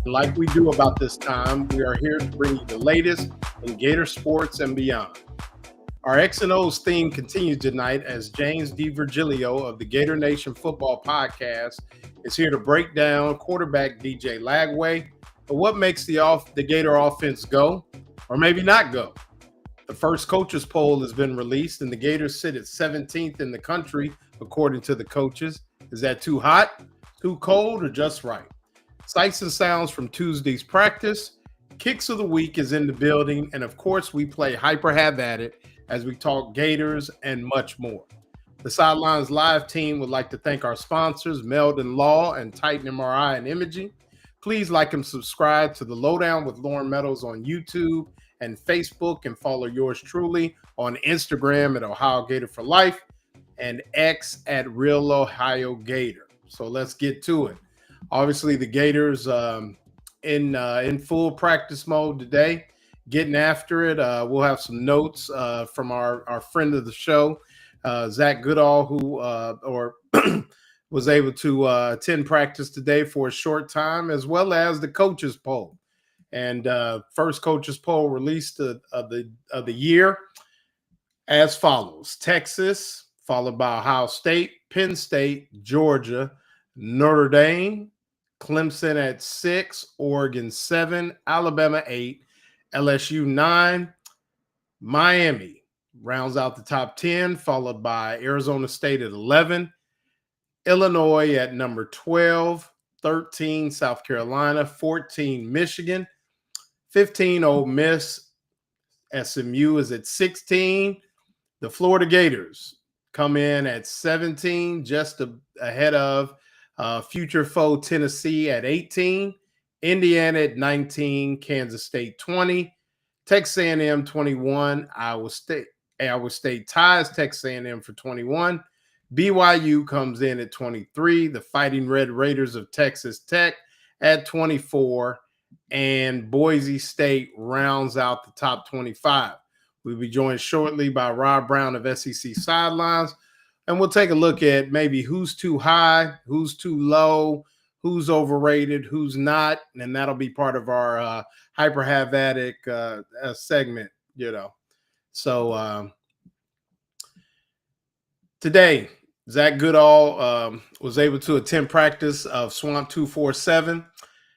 like we do about this time, we are here to bring you the latest in Gator sports and beyond. Our X and O's theme continues tonight as James D. Virgilio of the Gator Nation Football Podcast is here to break down quarterback DJ Lagway, but what makes the Gator offense go, or maybe not go. The first coaches poll has been released, and the Gators sit at 17th in the country, according to the coaches. Is that too hot, too cold, or just right? Sights and sounds from Tuesday's practice. Kicks of the week is in the building, and of course, we play Hyper Have At It as we talk Gators and much more. The Sidelines Live team would like to thank our sponsors, Meldon Law and Titan MRI and Imaging. Please like and subscribe to the Lowdown with Loren Meadows on YouTube and Facebook, and follow yours truly on Instagram at Ohio Gator for Life and X at Real Ohio Gator. So let's get to it. Obviously, the Gators in full practice mode today, getting after it. We'll have some notes from our friend of the show, Zach Goodall, who was able to attend practice today for a short time, as well as the coaches poll. And first coaches poll released of the year as follows: Texas, followed by Ohio State, Penn State, Georgia, Notre Dame, Clemson at 6, Oregon 7, Alabama 8, LSU 9, Miami rounds out the top 10, followed by Arizona State at 11, Illinois at number 12, 13 South Carolina, 14 Michigan, 15 Ole Miss. SMU is at 16. The Florida Gators come in at 17, just ahead of future foe Tennessee at 18, Indiana at 19, Kansas State 20, Texas A&M 21, Iowa State ties Texas A&M for 21, BYU comes in at 23, the Fighting Red Raiders of Texas Tech at 24, and Boise State rounds out the top 25. We'll be joined shortly by Rob Browne of SEC Sidelines, and we'll take a look at maybe who's too high, who's too low, who's overrated, who's not, and that'll be part of our Hyper Have At It segment, So today, Zach Goodall was able to attend practice of Swamp 247.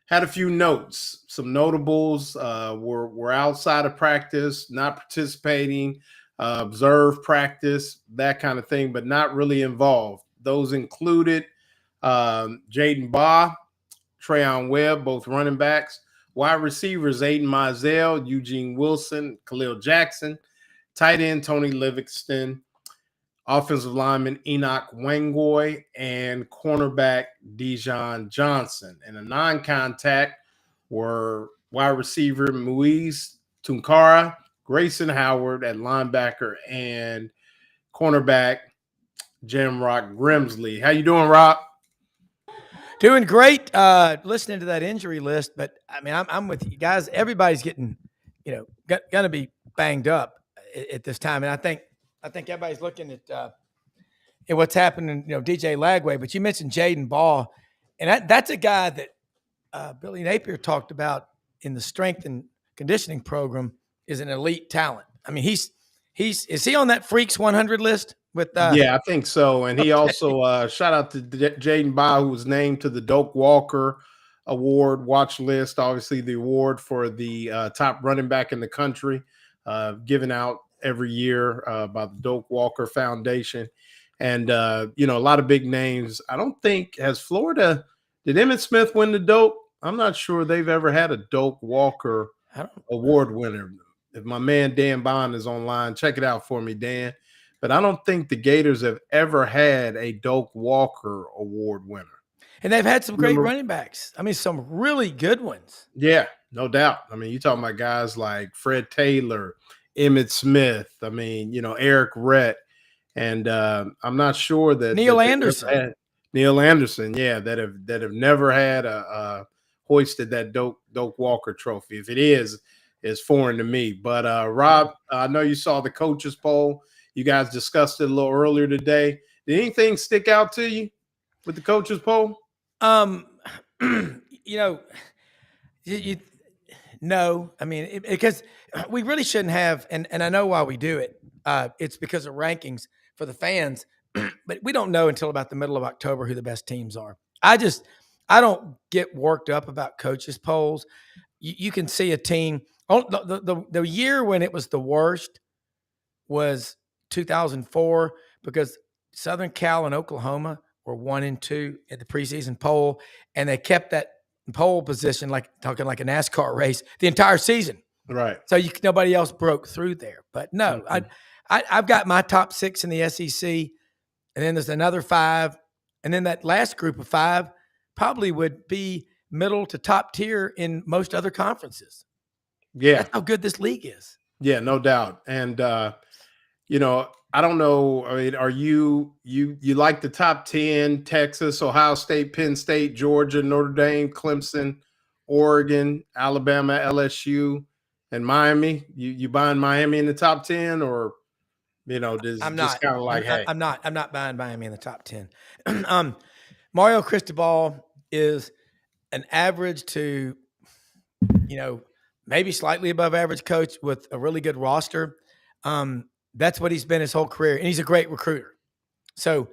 Had a few notes. Some notables were outside of practice, not participating, observe practice, that kind of thing, but not really involved. Those included Jaden Baugh, Trayon Webb, both running backs, wide receivers Aiden Mizell, Eugene Wilson, Khalil Jackson, tight end Tony Livingston, offensive lineman Enoch Wangoy, and cornerback Dijon Johnson. And a non-contact were wide receiver Muiz Tunkara, Grayson Howard at linebacker, and cornerback Jamrock Grimsley. How you doing, Rob? Doing great. Listening to that injury list, but I mean, I'm with you guys. Everybody's getting, gonna be banged up at this time, and I think everybody's looking at what's happening. DJ Lagway, but you mentioned Jaden Baugh, and that's a guy that Billy Napier talked about in the strength and conditioning program is an elite talent. I mean, is he on that Freaks 100 list? Yeah, I think so. And he also shout out to Jaden Baugh, who was named to the Doak Walker Award watch list. Obviously, the award for the top running back in the country, given out every year by the Doak Walker Foundation. And, a lot of big names. I don't think, did Emmitt Smith win the Doak? I'm not sure they've ever had a Doak Walker Award winner. If my man Dan Bond is online, check it out for me, Dan. But I don't think the Gators have ever had a Doak Walker Award winner. And they've had some great running backs. I mean, some really good ones. Yeah, no doubt. I mean, you're talking about guys like Fred Taylor, Emmitt Smith, Eric Rett, and I'm not sure that Neil Anderson, yeah, that have never had hoisted that Doak Walker trophy. If it is foreign to me. But Rob, I know you saw the coaches poll. You guys discussed it a little earlier today. Did anything stick out to you with the coaches poll? No, I mean, because we really shouldn't have, and I know why we do it. It's because of rankings for the fans, but we don't know until about the middle of October who the best teams are. I don't get worked up about coaches polls. You can see a team. Oh, the year when it was the worst was 2004 because Southern Cal and Oklahoma were 1 and 2 at the preseason poll, and they kept that pole position like talking like a NASCAR race the entire season. Right. So nobody else broke through there. But no, Mhm. I've got my top 6 in the SEC, and then there's another 5, and then that last group of 5 probably would be middle to top tier in most other conferences. Yeah. That's how good this league is. Yeah, no doubt. And I don't know. I mean, are you like the top 10, Texas, Ohio State, Penn State, Georgia, Notre Dame, Clemson, Oregon, Alabama, LSU, and Miami? You buying Miami in the top 10, or I'm just not. kind of like, hey. I'm not. I'm not buying Miami in the top 10. Mario Cristobal is an average to, maybe slightly above average coach with a really good roster. That's what he's been his whole career, and he's a great recruiter. So,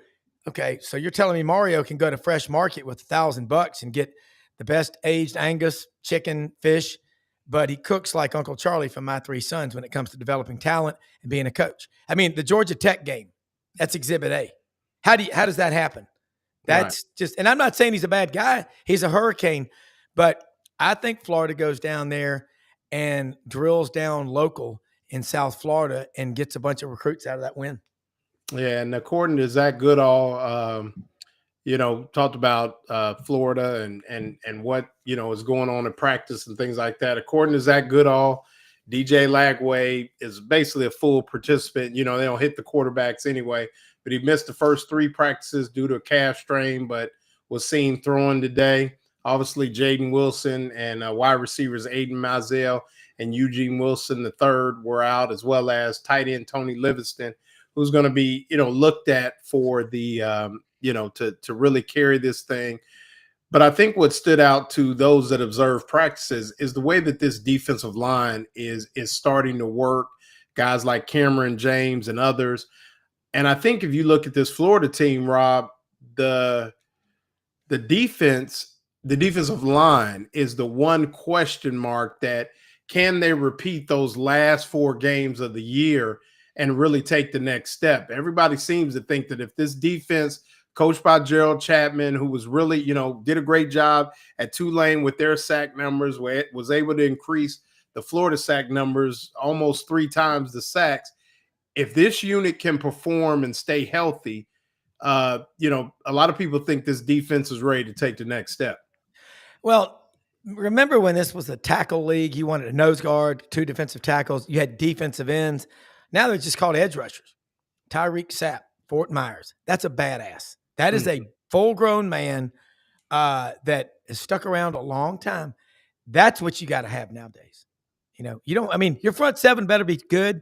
okay, so you're telling me Mario can go to Fresh Market with $1,000 and get the best aged Angus chicken, fish, but he cooks like Uncle Charlie from My Three Sons when it comes to developing talent and being a coach. I mean, the Georgia Tech game, that's Exhibit A. How does that happen? That's just, and I'm not saying he's a bad guy. He's a hurricane, but I think Florida goes down there and drills down local in South Florida and gets a bunch of recruits out of that win. Yeah, and according to Zach Goodall, talked about Florida and what is going on in practice and things like that. According to Zach Goodall, DJ Lagway is basically a full participant. They don't hit the quarterbacks anyway, but he missed the first 3 practices due to a calf strain, but was seen throwing today. Obviously, Jaden Wilson and wide receivers Aiden Mizell and Eugene Wilson III were out, as well as tight end Tony Livingston, who's going to be looked at for the to really carry this thing. But I think what stood out to those that observe practices is the way that this defensive line is starting to work. Guys like Cameron James and others. And I think if you look at this Florida team, Rob, the defensive line is the one question mark that can they repeat those last 4 games of the year and really take the next step. Everybody seems to think that if this defense, coached by Gerald Chapman, who was really, did a great job at Tulane with their sack numbers, where it was able to increase the Florida sack numbers almost 3 times the sacks. If this unit can perform and stay healthy, a lot of people think this defense is ready to take the next step. Well, remember when this was a tackle league? You wanted a nose guard, 2 defensive tackles. You had defensive ends. Now they're just called edge rushers. Tyreek Sapp, Fort Myers. That's a badass. That is a full-grown man that has stuck around a long time. That's what you got to have nowadays. Your front 7 better be good.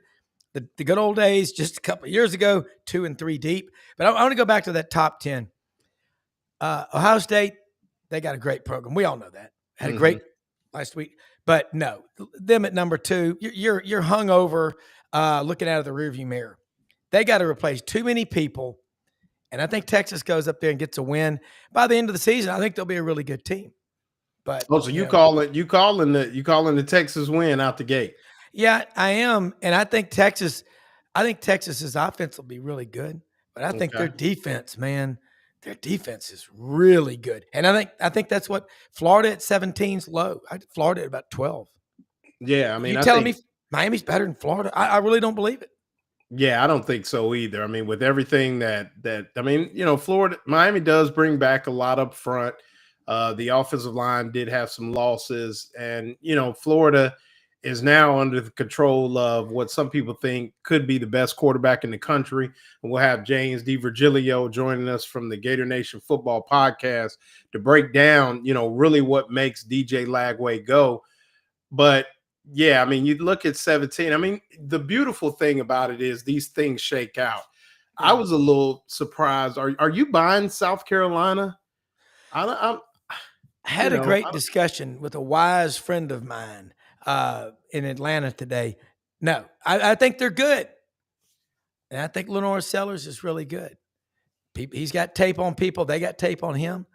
The good old days, just a couple of years ago, 2 and 3 deep. But I want to go back to that top 10. Ohio State, they got a great program. We all know that. Had a great last week. But no, them at number 2, you're hung over looking out of the rearview mirror. They got to replace too many people. And I think Texas goes up there and gets a win. By the end of the season, I think they'll be a really good team. But so you calling the Texas win out the gate? Yeah, I am. And I think Texas's offense will be really good. But I think their defense, man, their defense is really good. And I think that's what Florida at 17's low. Florida at about 12. Yeah, I mean, you telling me Miami's better than Florida? I really don't believe it. Yeah, I don't think so either. I mean, with everything Florida, Miami does bring back a lot up front. The offensive line did have some losses, and Florida is now under the control of what some people think could be the best quarterback in the country. And we'll have James Virgilio joining us from the Gator Nation football podcast to break down, really what makes DJ Lagway go. But yeah, I mean, you look at 17. I mean, the beautiful thing about it is these things shake out. I was a little surprised. Are you buying South Carolina? I had a great discussion with a wise friend of mine in Atlanta today. No, I think they're good. And I think Lenore Sellers is really good. He's got tape on people. They got tape on him.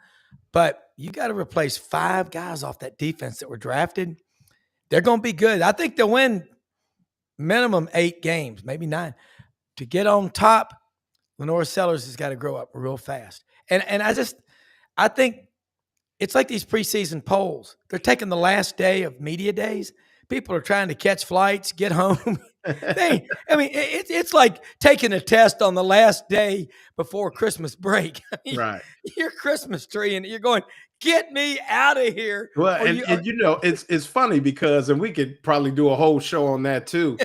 But you got to replace 5 guys off that defense that were drafted. They're going to be good. I think they'll win minimum 8 games, maybe 9. To get on top, Lenore Sellers has got to grow up real fast. And I think it's like these preseason polls. They're taking the last day of media days. People are trying to catch flights, get home. It's like taking a test on the last day before Christmas break. Right. Your Christmas tree, and you're going, get me out of here. Well, and you know, it's funny because, and we could probably do a whole show on that too.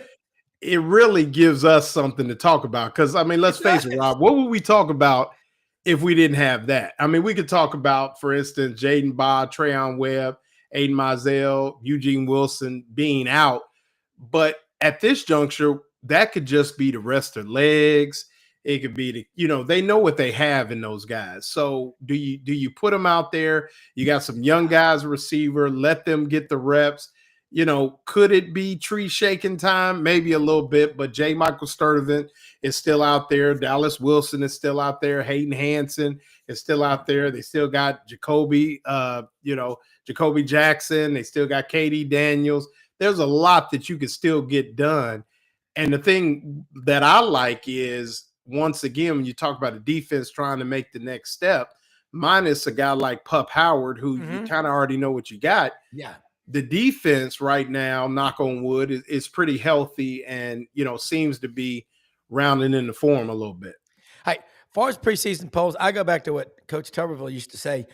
It really gives us something to talk about. Because, I mean, let's face it, Rob, what would we talk about if we didn't have that? I mean, we could talk about, for instance, Jaden Baugh, Trayon Webb, Aiden Mizell, Eugene Wilson being out. But at this juncture, that could just be the rest of legs. It could be they know what they have in those guys. So do you put them out there? You got some young guys, receiver, let them get the reps. Could it be tree shaking time? Maybe a little bit, but J. Michael Sturdivant is still out there. Dallas Wilson is still out there. Hayden Hansen is still out there. They still got Jacoby Jackson. They still got KD Daniels. There's a lot that you can still get done. And the thing that I like is, once again, when you talk about a defense trying to make the next step, minus a guy like Pup Howard, who you kind of already know what you got. Yeah. The defense right now, knock on wood, is pretty healthy and, seems to be rounding in the form a little bit. Hey, as far as preseason polls, I go back to what Coach Tuberville used to say.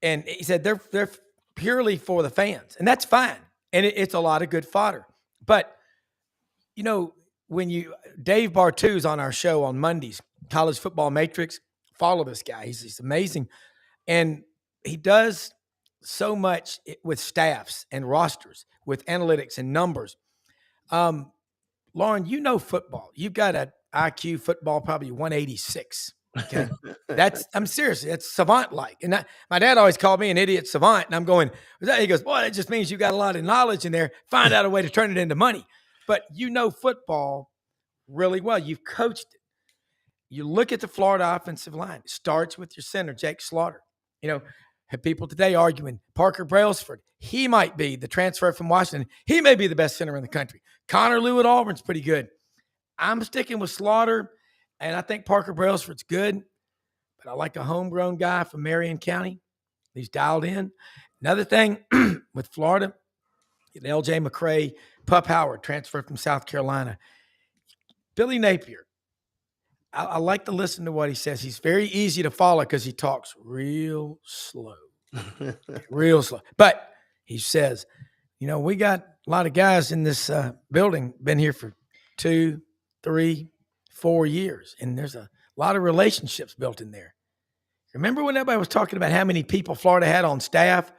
And he said they're purely for the fans, and that's fine. And it's a lot of good fodder. But, when Dave Bartu's on our show on Mondays, College Football Matrix, follow this guy. He's amazing. And he does so much with staffs and rosters, with analytics and numbers. Loren, football. You've got an IQ football probably 186. Okay, I'm serious. That's savant-like. And my dad always called me an idiot savant, and I'm going, he goes, boy, that just means you got a lot of knowledge in there. Find out a way to turn it into money. But football really well. You've coached it. You look at the Florida offensive line. It starts with your center, Jake Slaughter. Have people today arguing Parker Brailsford. He might be the transfer from Washington. He may be the best center in the country. Connor Lew at Auburn's pretty good. I'm sticking with Slaughter, and I think Parker Brailsford's good. But I like a homegrown guy from Marion County. He's dialed in. Another thing with Florida, L.J. McCray, Pup Howard, transferred from South Carolina. Billy Napier. I like to listen to what he says. He's very easy to follow because he talks real slow. Real slow. But he says, we got a lot of guys in this building, been here for 2, 3, 4 years, and there's a lot of relationships built in there. Remember when everybody was talking about how many people Florida had on staff,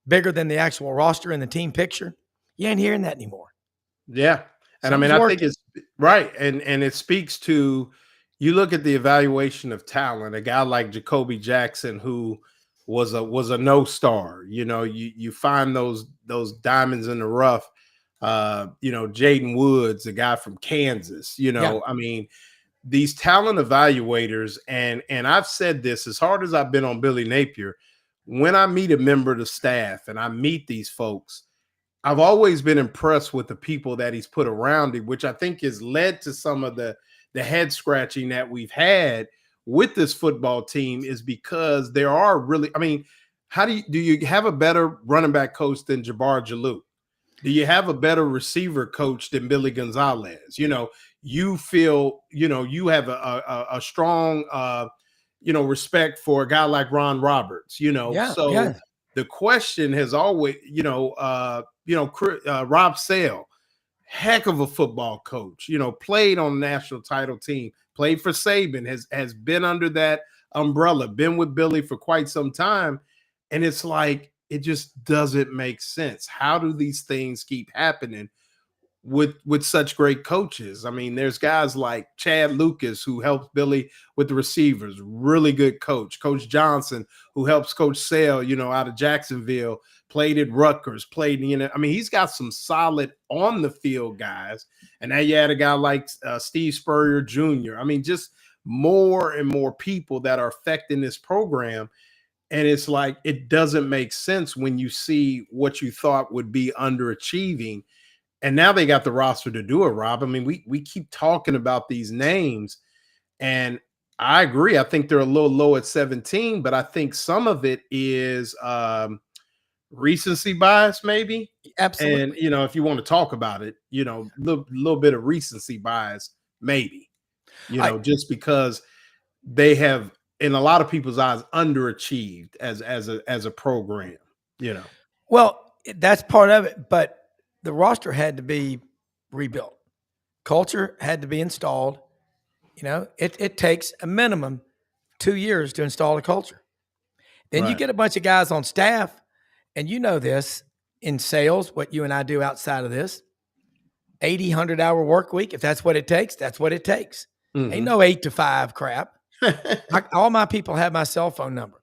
bigger than the actual roster in the team picture? You ain't hearing that anymore. Yeah. And I think it's right. And it speaks to, you look at the evaluation of talent, a guy like Jacoby Jackson, who was a no-star. You find those diamonds in the rough. Jaden Woods, a guy from Kansas. These talent evaluators, and I've said this as hard as I've been on Billy Napier, when I meet a member of the staff and I meet these folks, I've always been impressed with the people that he's put around him, which I think has led to some of the head scratching that we've had with this football team, is because there are really, how do you have a better running back coach than Jabbar Jalou? Do you have a better receiver coach than Billy Gonzalez? You feel, you have a strong, respect for a guy like Ron Roberts, The question has always, Rob Sale, heck of a football coach, played on the national title team, played for Saban, has been under that umbrella, been with Billy for quite some time. And it's like, it just doesn't make sense. How do these things keep happening with such great coaches. I mean, there's guys like Chad Lucas who helps Billy with the receivers, really good coach. Coach Johnson who helps Coach Sale, out of Jacksonville, played at Rutgers, played I mean, he's got some solid on the field guys. And now you had a guy like Steve Spurrier Jr. I mean, just more and more people that are affecting this program. And it's like, it doesn't make sense when you see what you thought would be underachieving. And now they got the roster to do it, Rob. I mean, we keep talking about these names, and I agree. I think they're a little low at 17, but I think some of it is recency bias, maybe. Absolutely. And, if you want to talk about it, little bit of recency bias, maybe, just because they have, in a lot of people's eyes, underachieved as a program, Well, that's part of it, but the roster had to be rebuilt. Culture had to be installed. It takes a minimum 2 years to install a culture. Then you get a bunch of guys on staff, and this in sales, what you and I do outside of this, 80, 100-hour work week. If that's what it takes, that's what it takes. Mm-hmm. Ain't no 8 to 5 crap. All my people have my cell phone number.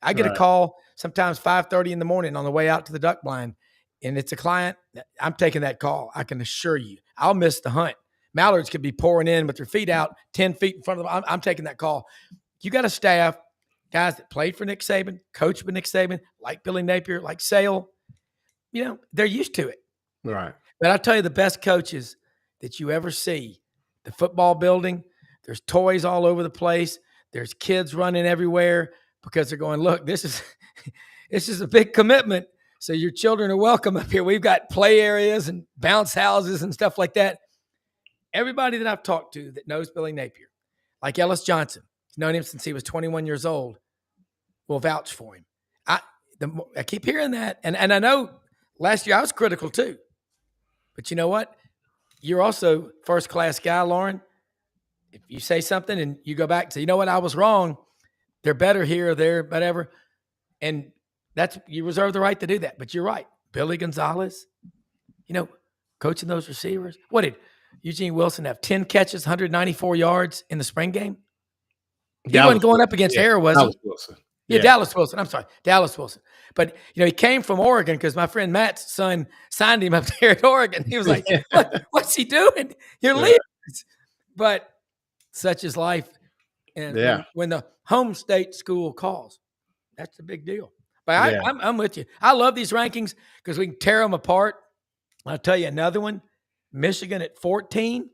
I get a call sometimes 5:30 in the morning on the way out to the duck blind, and it's a client. I'm taking that call. I can assure you, I'll miss the hunt. Mallards could be pouring in with their feet out 10 feet in front of them. I'm taking that call. You got a staff, guys that played for Nick Saban, coached with Nick Saban, like Billy Napier, like Sale. They're used to it. Right. But I'll tell you, the best coaches that you ever see, the football building, there's toys all over the place. There's kids running everywhere because they're going, look, this is a big commitment. So your children are welcome up here. We've got play areas and bounce houses and stuff like that. Everybody that I've talked to that knows Billy Napier, like Ellis Johnson, he's known him since he was 21 years old, will vouch for him. I keep hearing that. And I know last year I was critical too. But you know what? You're also first-class guy, Loren. If you say something and you go back and say, you know what, I was wrong, they're better here or there, whatever. And you reserve the right to do that. But you're right. Billy Gonzalez, coaching those receivers. What did Eugene Wilson have? 10 catches, 194 yards in the spring game? He wasn't going up against air, was he? Dallas Wilson. Yeah, Dallas Wilson. I'm sorry, Dallas Wilson. But, he came from Oregon because my friend Matt's son signed him up there at Oregon. He was like, what's he doing? You're leaving. But such is life. And when the home state school calls, that's a big deal. But I'm with you. I love these rankings because we can tear them apart. I'll tell you another one, Michigan at 14.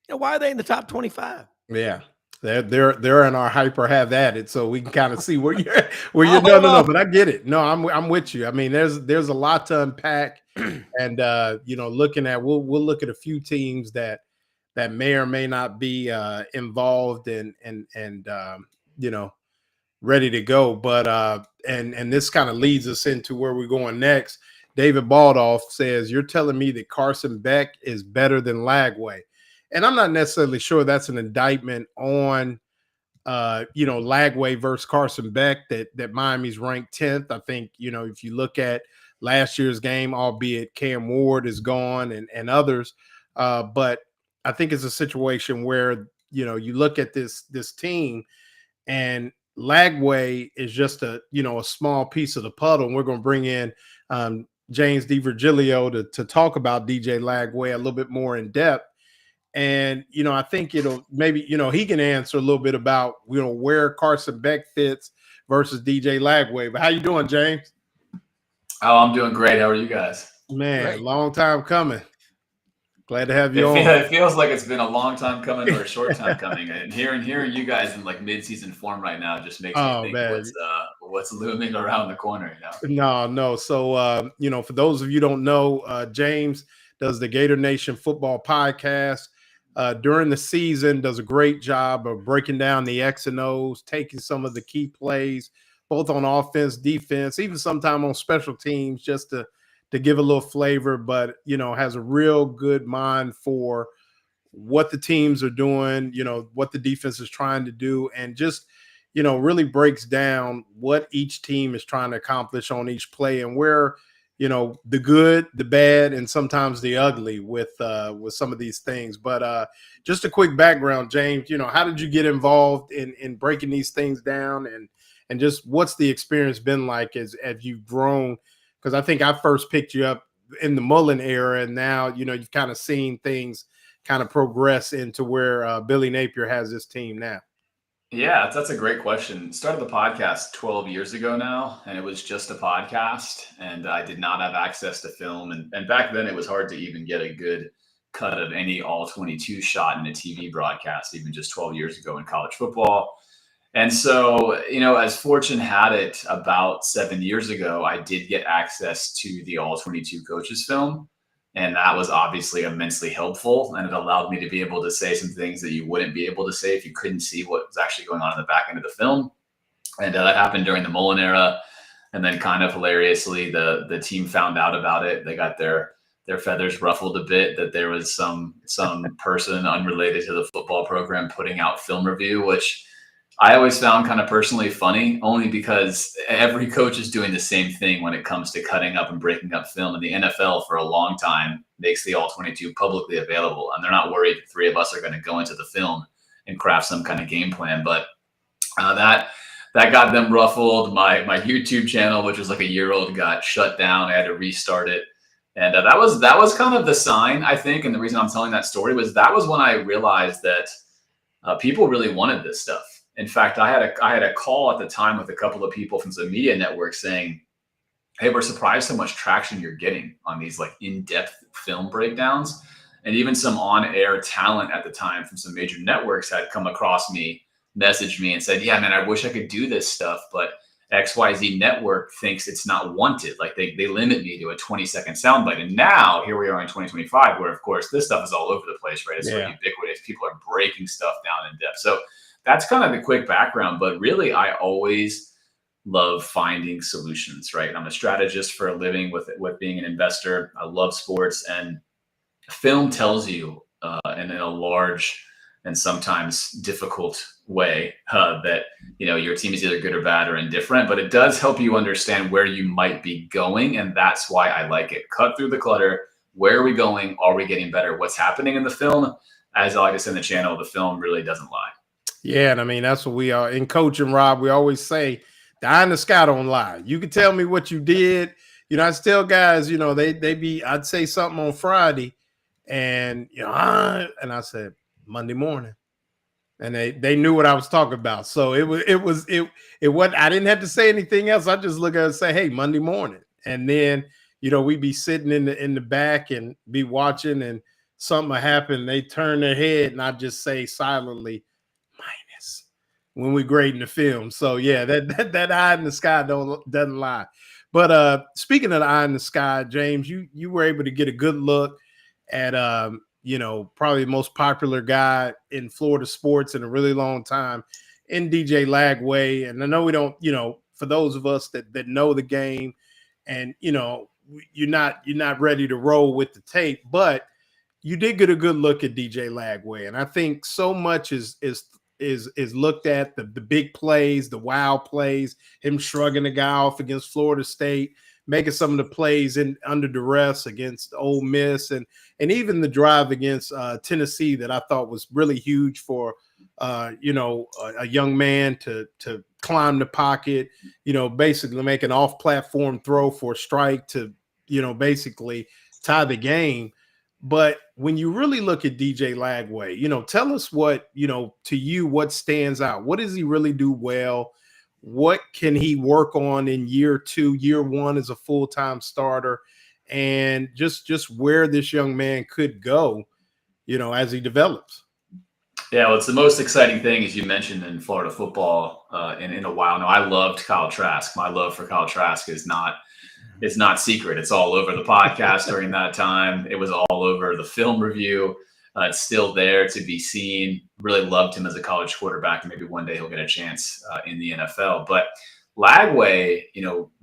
Why are they in the top 25? Yeah. They're in our hyper have at it, so we can kind of see where you're no, but I get it. No, I'm with you. I mean, there's a lot to unpack, and looking at we'll look at a few teams that may or may not be involved and ready to go. But and this kind of leads us into where we're going next. David Baldoff says, "You're telling me that Carson Beck is better than Lagway." And I'm not necessarily sure that's an indictment on, Lagway versus Carson Beck, that Miami's ranked 10th. I think, if you look at last year's game, albeit Cam Ward is gone and others, but I think it's a situation where, you look at this team and Lagway is just a small piece of the puzzle. And we're going to bring in James DiVirgilio to talk about DJ Lagway a little bit more in depth. And, I think it'll maybe, he can answer a little bit about, where Carson Beck fits versus DJ Lagway. But how you doing, James? Oh, I'm doing great. How are you guys? Man, great. Long time coming. Glad to have you on. It feels like it's been a long time coming or a short time coming. And hearing you guys in like mid-season form right now just makes me think what's looming around the corner, No. So, for those of you who don't know, James does the Gator Nation football podcast. During the season, does a great job of breaking down the X and O's, taking some of the key plays, both on offense, defense, even sometime on special teams, just to give a little flavor, but, has a real good mind for what the teams are doing, what the defense is trying to do, and just, really breaks down what each team is trying to accomplish on each play and where, the good, the bad, and sometimes the ugly with some of these things. But just a quick background, James, how did you get involved in breaking these things down, and just what's the experience been like as you've grown? Because I think I first picked you up in the Mullen era, and now, you've kind of seen things kind of progress into where Billy Napier has this team now. Yeah, that's a great question. Started the podcast 12 years ago now, and it was just a podcast, and I did not have access to film. And back then, it was hard to even get a good cut of any all 22 shot in a TV broadcast, even just 12 years ago in college football. And so, as fortune had it, about 7 years ago, I did get access to the all 22 coaches film. And that was obviously immensely helpful. And it allowed me to be able to say some things that you wouldn't be able to say if you couldn't see what was actually going on in the back end of the film. And that happened during the Mullen era. And then kind of hilariously, the team found out about it. They got their feathers ruffled a bit that there was some person unrelated to the football program putting out film review, which I always found kind of personally funny, only because every coach is doing the same thing when it comes to cutting up and breaking up film. And the NFL for a long time makes the all 22 publicly available, and they're not worried the three of us are going to go into the film and craft some kind of game plan. But that got them ruffled. My YouTube channel, which was like a year old, got shut down. I had to restart it. And that was kind of the sign, I think. And the reason I'm telling that story was that was when I realized that people really wanted this stuff. In fact, I had a call at the time with a couple of people from some media networks saying, "Hey, we're surprised how much traction you're getting on these like in-depth film breakdowns." And even some on-air talent at the time from some major networks had come across me, messaged me and said, "Yeah, man, I wish I could do this stuff, but XYZ network thinks it's not wanted. Like they limit me to a 20-second soundbite." And now here we are in 2025, where of course this stuff is all over the place, right? It's so ubiquitous. People are breaking stuff down in depth. So that's kind of the quick background, but really I always love finding solutions, right? I'm a strategist for a living with being an investor. I love sports, and film tells you in a large and sometimes difficult way that, your team is either good or bad or indifferent, but it does help you understand where you might be going. And that's why I like it. Cut through the clutter. Where are we going? Are we getting better? What's happening in the film? As I like to say in the channel, the film really doesn't lie. Yeah, and I mean, that's what we are in coaching, Rob. We always say the eye in the sky don't lie. You can tell me what you did. I tell guys, I'd say something on Friday, and and I said Monday morning, and they knew what I was talking about. So it wasn't. I didn't have to say anything else. I just look at it and say, "Hey, Monday morning," and then we'd be sitting in the back and be watching, and something would happen. They turn their head, and I just say silently, minus, when we grading the film. So yeah, that eye in the sky doesn't lie. But speaking of the eye in the sky, James, you were able to get a good look at probably the most popular guy in Florida sports in a really long time, in DJ Lagway. And I know we don't, for those of us that know the game, and you're not ready to roll with the tape, but you did get a good look at DJ Lagway. And I think so much is looked at the big plays, the wow plays, him shrugging the guy off against Florida State, making some of the plays under duress against Ole Miss, and even the drive against Tennessee that I thought was really huge for a young man to climb the pocket, basically make an off-platform throw for a strike to basically tie the game. But when you really look at DJ Lagway, tell us what, to you, what stands out. What does he really do well? What can he work on in year 2, year 1 as a full-time starter? And just where this young man could go, as he develops. Yeah, well, it's the most exciting thing, as you mentioned, in Florida football in a while now. I loved Kyle Trask. My love for Kyle Trask is not secret. It's all over the podcast during that time. It was all over the film review. It's still there to be seen. Really loved him as a college quarterback, and maybe one day he'll get a chance in the NFL. But Lagway,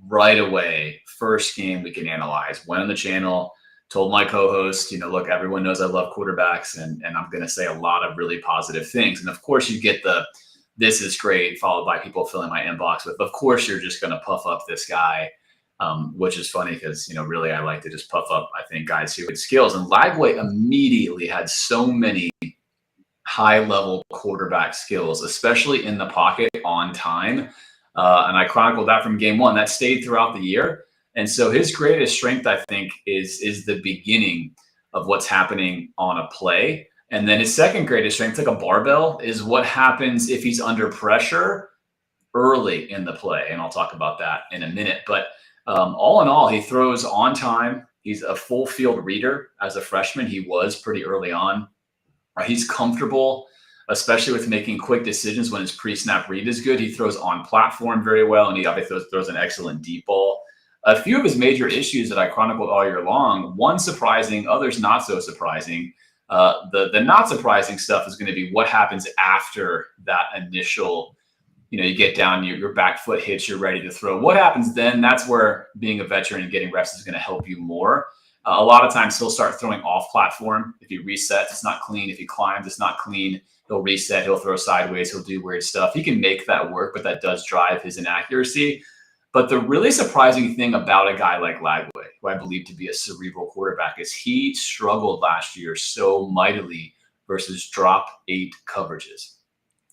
right away, first game we can analyze. Went on the channel, told my co-host, look, everyone knows I love quarterbacks, and I'm going to say a lot of really positive things. And of course, you get this is great, followed by people filling my inbox with, of course, you're just going to puff up this guy. which is funny because, really I like to just puff up, I think, guys who had skills. And Lagway immediately had so many high-level quarterback skills, especially in the pocket on time. And I chronicled that from game one. That stayed throughout the year. And so his greatest strength, I think, is the beginning of what's happening on a play. And then his second greatest strength, like a barbell, is what happens if he's under pressure early in the play. And I'll talk about that in a minute. But all in all, he throws on time. He's a full field reader. As a freshman, he was pretty early on. He's comfortable, especially with making quick decisions when his pre-snap read is good. He throws on platform very well, and he obviously throws an excellent deep ball. A few of his major issues that I chronicled all year long, one surprising, others not so surprising. The not surprising stuff is going to be what happens after that initial, you get down, your back foot hits, you're ready to throw. What happens then? That's where being a veteran and getting reps is going to help you more. A lot of times he'll start throwing off platform. If he resets, it's not clean. If he climbs, it's not clean. He'll reset. He'll throw sideways. He'll do weird stuff. He can make that work, but that does drive his inaccuracy. But the really surprising thing about a guy like Lagway, who I believe to be a cerebral quarterback, is he struggled last year so mightily versus drop 8 coverages.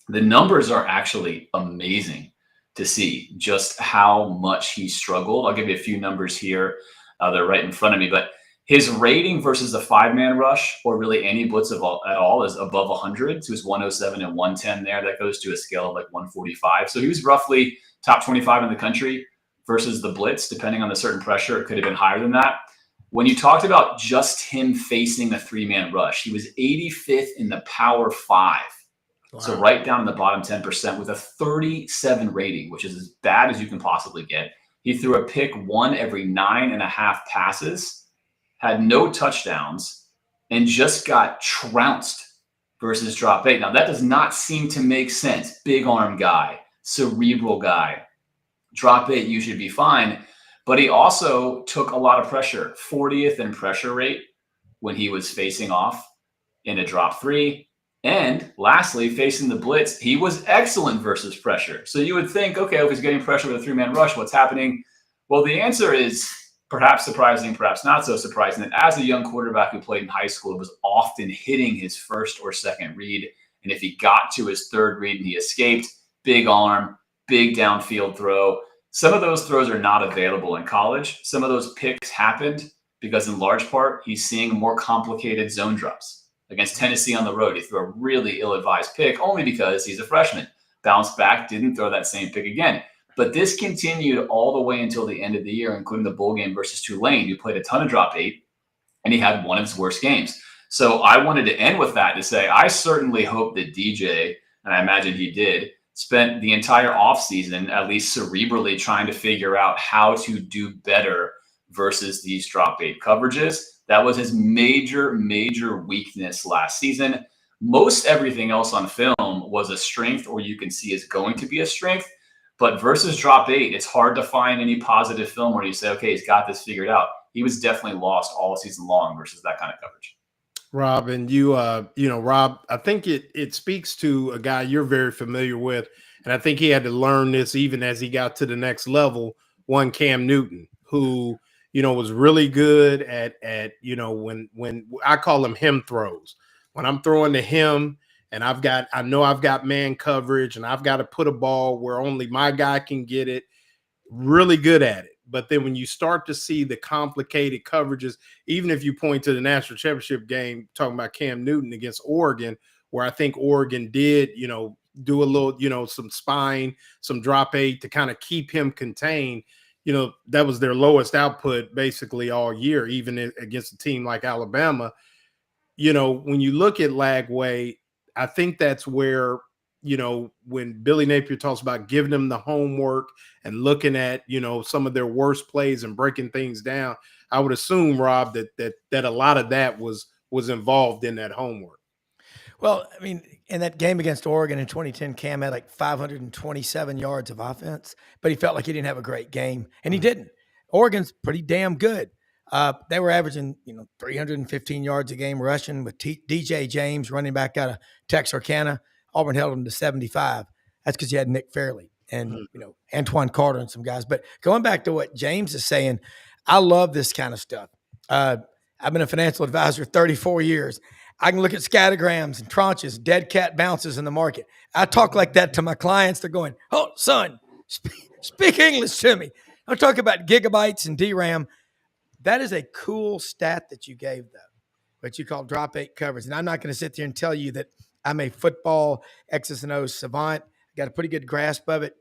The numbers are actually amazing to see just how much he struggled. I'll give you a few numbers here. They're right in front of me, but his rating versus a 5-man rush or really any blitz at all is above 100. So he's 107 and 110 there. That goes to a scale of like 145. So he was roughly top 25 in the country versus the blitz. Depending on the certain pressure, it could have been higher than that. When you talked about just him facing a 3-man rush, he was 85th in the Power 5. Wow. So right down in the bottom 10% with a 37 rating, which is as bad as you can possibly get. He threw a pick 1 every 9.5 passes, had no touchdowns, and just got trounced versus drop 8. Now, that does not seem to make sense. Big arm guy, cerebral guy. Drop 8, you should be fine. But he also took a lot of pressure, 40th in pressure rate when he was facing off in a drop 3. And lastly, facing the blitz, he was excellent versus pressure. So you would think, okay, if he's getting pressure with a 3-man rush, what's happening? Well, the answer is perhaps surprising, perhaps not so surprising, that as a young quarterback who played in high school, was often hitting his first or second read. And if he got to his third read and he escaped, big arm, big downfield throw. Some of those throws are not available in college. Some of those picks happened because in large part, he's seeing more complicated zone drops. Against Tennessee on the road, he threw a really ill-advised pick only because he's a freshman. Bounced back, didn't throw that same pick again. But this continued all the way until the end of the year, including the bowl game versus Tulane. He played a ton of drop 8, and he had one of his worst games. So I wanted to end with that to say I certainly hope that DJ, and I imagine he did, spent the entire offseason at least cerebrally trying to figure out how to do better versus these drop 8 coverages. That was his major weakness last season. Most everything else on film was a strength, or you can see is going to be a strength. But versus drop 8, it's hard to find any positive film where you say, okay, he's got this figured out. He was definitely lost all season long versus that kind of coverage. Rob, and Rob, I think it speaks to a guy you're very familiar with. And I think he had to learn this even as he got to the next level. One Cam Newton, who was really good at when I call them him throws. When I'm throwing to him and I've got man coverage and I've got to put a ball where only my guy can get it, really good at it. But then when you start to see the complicated coverages, even if you point to the national championship game, talking about Cam Newton against Oregon, where I think Oregon did, do a little, some spine, some drop 8 to kind of keep him contained. That was their lowest output basically all year, even against a team like Alabama. When you look at Lagway, I think that's where, when Billy Napier talks about giving them the homework and looking at, some of their worst plays and breaking things down, I would assume, Rob, that a lot of that was involved in that homework. Well, I mean, in that game against Oregon in 2010, Cam had like 527 yards of offense, but he felt like he didn't have a great game, and he didn't. Oregon's pretty damn good. They were averaging, 315 yards a game rushing with DJ James, running back out of Texarkana. Auburn held them to 75. That's because you had Nick Fairley. and Antoine Carter and some guys. But going back to what James is saying, I love this kind of stuff. I've been a financial advisor 34 years. I can look at scattergrams and tranches, dead cat bounces in the market. I talk like that to my clients. They're going, "Oh, son, speak English to me." I'm talking about gigabytes and DRAM. That is a cool stat that you gave, though, what you call drop 8 coverage. And I'm not going to sit there and tell you that I'm a football X's and O's savant. I got a pretty good grasp of it,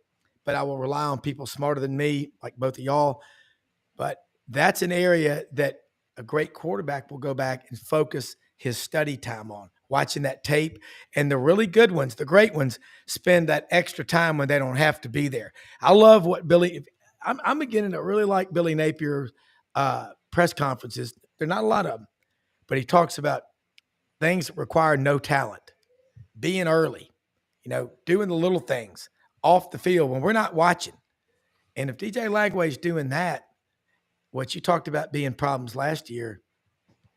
but I will rely on people smarter than me, like both of y'all. But that's an area that a great quarterback will go back and focus his study time on, watching that tape. And the really good ones, the great ones, spend that extra time when they don't have to be there. I love what I'm beginning to really like Billy Napier's press conferences. There are not a lot of them, but he talks about things that require no talent, being early, doing the little things off the field when we're not watching. And if DJ Lagway's doing that, what you talked about being problems last year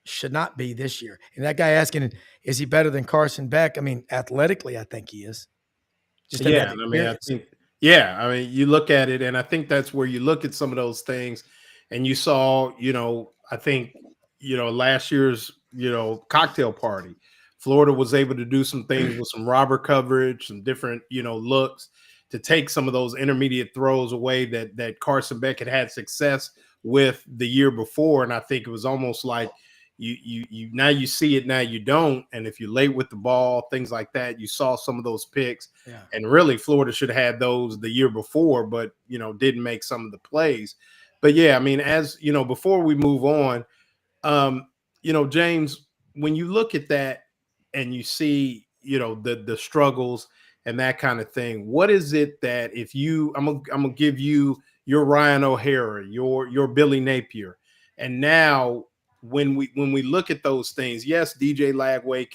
should not be this year. And that guy asking, is he better than Carson Beck? I mean, athletically, I think he is. Just I mean, you look at it, and I think that's where you look at some of those things, and you saw, I think, last year's, cocktail party, Florida was able to do some things with some robber coverage, some different, looks to take some of those intermediate throws away that Carson Beck had success with the year before. And I think it was almost like you now you see it, now you don't. And if you're late with the ball, things like that, you saw some of those picks. Yeah. And really Florida should have had those the year before, but, didn't make some of the plays. But yeah, I mean, as before we move on, James, when you look at that and you see, the struggles and that kind of thing, what is it that if I'm gonna give you your Ryan O'Hara, your Billy Napier, and now when we look at those things, yes, DJ Lagway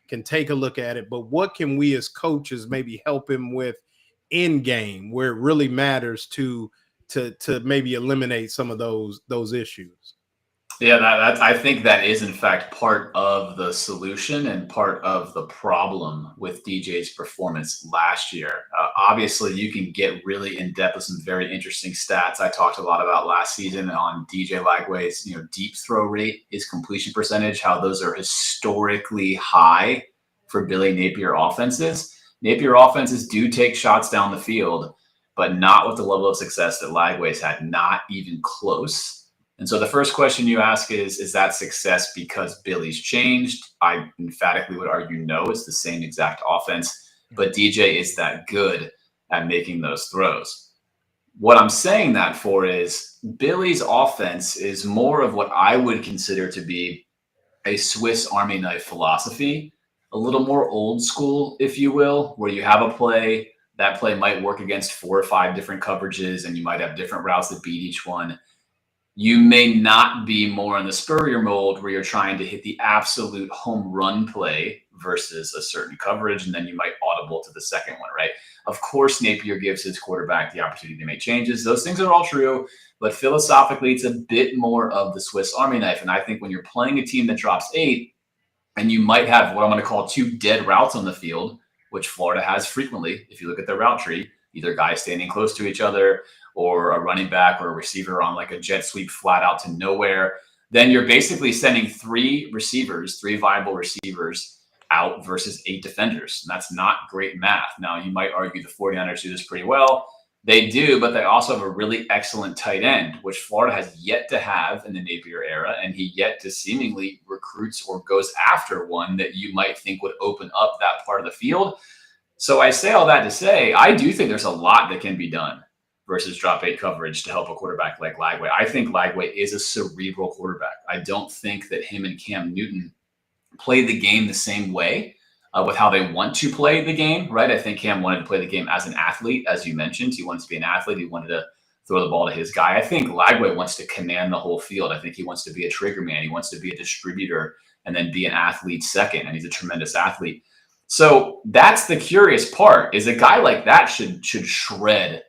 can take a look at it, but what can we as coaches maybe help him with in game where it really matters to maybe eliminate some of those issues? Yeah, I think that is in fact part of the solution and part of the problem with DJ's performance last year. Obviously, you can get really in depth with some very interesting stats. I talked a lot about last season on DJ Lagway's deep throw rate, his completion percentage, how those are historically high for Billy Napier offenses. Napier offenses do take shots down the field, but not with the level of success that Lagway's had, not even close. And so the first question you ask is that success because Billy's changed? I emphatically would argue no, it's the same exact offense, but DJ is that good at making those throws. What I'm saying that for is Billy's offense is more of what I would consider to be a Swiss Army knife philosophy, a little more old school, if you will, where you have a play, that play might work against 4 or 5 different coverages, and you might have different routes that beat each one. You may not be more in the Spurrier mold where you're trying to hit the absolute home run play versus a certain coverage, and then you might audible to the second one, right? Of course, Napier gives his quarterback the opportunity to make changes. Those things are all true, but philosophically, it's a bit more of the Swiss Army knife. And I think when you're playing a team that drops 8, and you might have what I'm going to call 2 dead routes on the field, which Florida has frequently, if you look at their route tree, either guys standing close to each other, or a running back or a receiver on like a jet sweep flat out to nowhere, then you're basically sending 3 viable receivers out versus 8 defenders. And that's not great math. Now, you might argue the 49ers do this pretty well. They do, but they also have a really excellent tight end, which Florida has yet to have in the Napier era, and he yet to seemingly recruits or goes after one that you might think would open up that part of the field. So I say all that to say, I do think there's a lot that can be done versus drop 8 coverage to help a quarterback like Lagway. I think Lagway is a cerebral quarterback. I don't think that him and Cam Newton play the game the same way with how they want to play the game, right? I think Cam wanted to play the game as an athlete, as you mentioned. He wanted to be an athlete. He wanted to throw the ball to his guy. I think Lagway wants to command the whole field. I think he wants to be a trigger man. He wants to be a distributor and then be an athlete second, and he's a tremendous athlete. So that's the curious part, is a guy like that should shred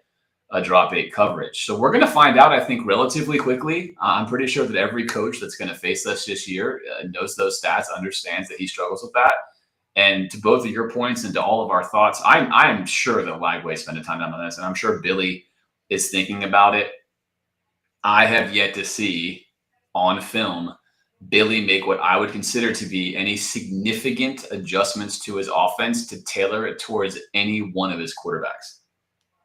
a drop 8 coverage. So we're going to find out, I think, relatively quickly. I'm pretty sure that every coach that's going to face us this year knows those stats, understands that he struggles with that. And to both of your points and to all of our thoughts, I am sure that Lagway spent a ton of time on this, and I'm sure Billy is thinking about it. I have yet to see on film Billy make what I would consider to be any significant adjustments to his offense to tailor it towards any one of his quarterbacks.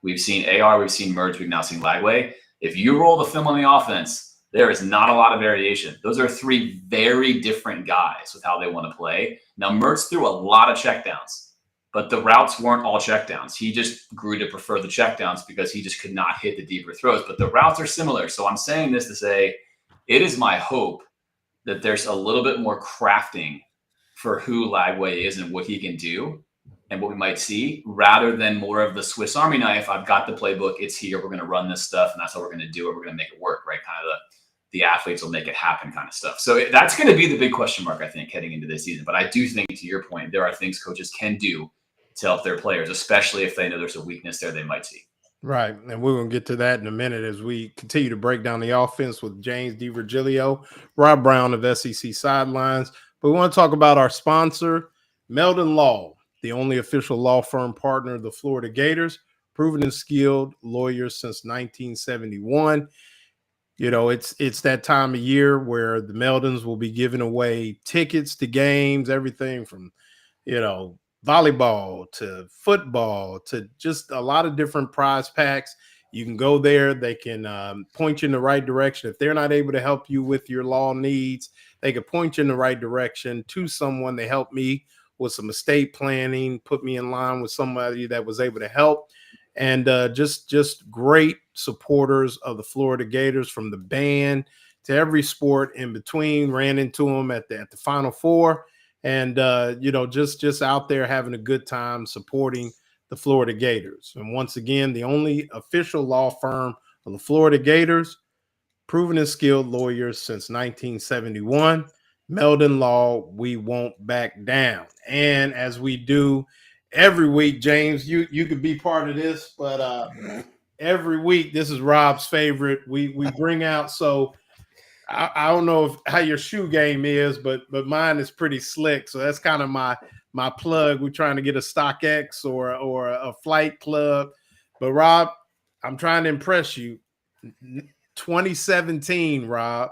We've seen AR, we've seen Mertz, we've now seen Lagway. If you roll the film on the offense, there is not a lot of variation. Those are three very different guys with how they want to play. Now, Mertz threw a lot of checkdowns, but the routes weren't all checkdowns. He just grew to prefer the checkdowns because he just could not hit the deeper throws. But the routes are similar. So I'm saying this to say it is my hope that there's a little bit more crafting for who Lagway is and what he can do and what we might see, rather than more of the Swiss Army knife. I've got the playbook. It's here. We're going to run this stuff, and that's how we're going to do it. We're going to make it work, right? Kind of the athletes will make it happen kind of stuff. So that's going to be the big question mark, I think, heading into this season. But I do think, to your point, there are things coaches can do to help their players, especially if they know there's a weakness there they might see. Right. And we're going to get to that in a minute as we continue to break down the offense with James D. Virgilio, Rob Browne of SEC Sidelines. But we want to talk about our sponsor, Meldon Law, the only official law firm partner of the Florida Gators, proven and skilled lawyers since 1971. You know, it's that time of year where the Meldons will be giving away tickets to games, everything from, volleyball to football to just a lot of different prize packs. You can go there. They can point you in the right direction. If they're not able to help you with your law needs, they can point you in the right direction to someone. They helped me with some estate planning, put me in line with somebody that was able to help. And just great supporters of the Florida Gators, from the band to every sport in between. Ran into them at the Final Four. And, just out there having a good time supporting the Florida Gators. And once again, the only official law firm of the Florida Gators, proven and skilled lawyers since 1971. Meldon Law, we won't back down. And as we do every week, James, you could be part of this, but every week, this is Rob's favorite. We bring out, so I don't know how your shoe game is, but mine is pretty slick. So that's kind of my plug. We're trying to get a StockX or a flight club. But Rob, I'm trying to impress you. 2017, Rob,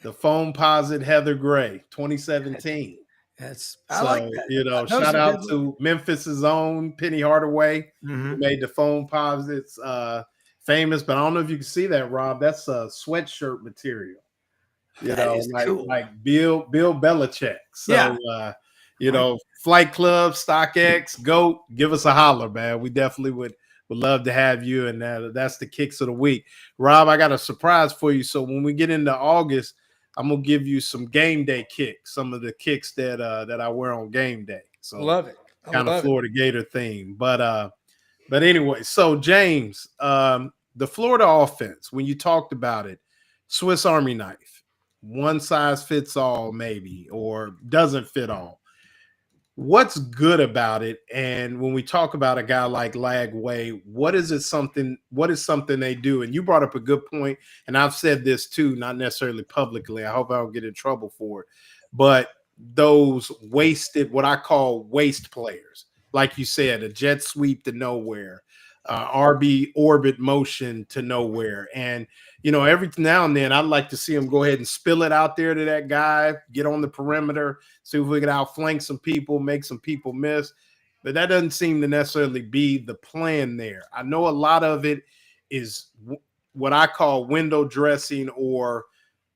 the Foamposite Heather Gray, 2017. I like that. Shout out to Memphis's own Penny Hardaway, Mm-hmm. who made the Foamposites famous. But I don't know if you can see that, Rob. That's a sweatshirt material. Cool. Like Bill Belichick. So, Flight Club, StockX, GOAT, give us a holler, man. We definitely would love to have you. And that's the kicks of the week. Rob, I got a surprise for you. So when we get into August, I'm going to give you some game day kicks, some of the kicks that I wear on game day. So Love it. Kind of Florida Gator theme. But anyway, so James, the Florida offense, when you talked about it, Swiss Army knife. One size fits all, maybe, or doesn't fit all. What's good about it? And when we talk about a guy like Lagway, what is something they do? And you brought up a good point, and I've said this too, not necessarily publicly. I hope I don't get in trouble for it. But those what I call waste players, like you said, a jet sweep to nowhere, RB orbit motion to nowhere. And every now and then I'd like to see him go ahead and spill it out there to that guy, get on the perimeter, see if we can outflank some people, make some people miss. But that doesn't seem to necessarily be the plan there. I know a lot of it is what I call window dressing or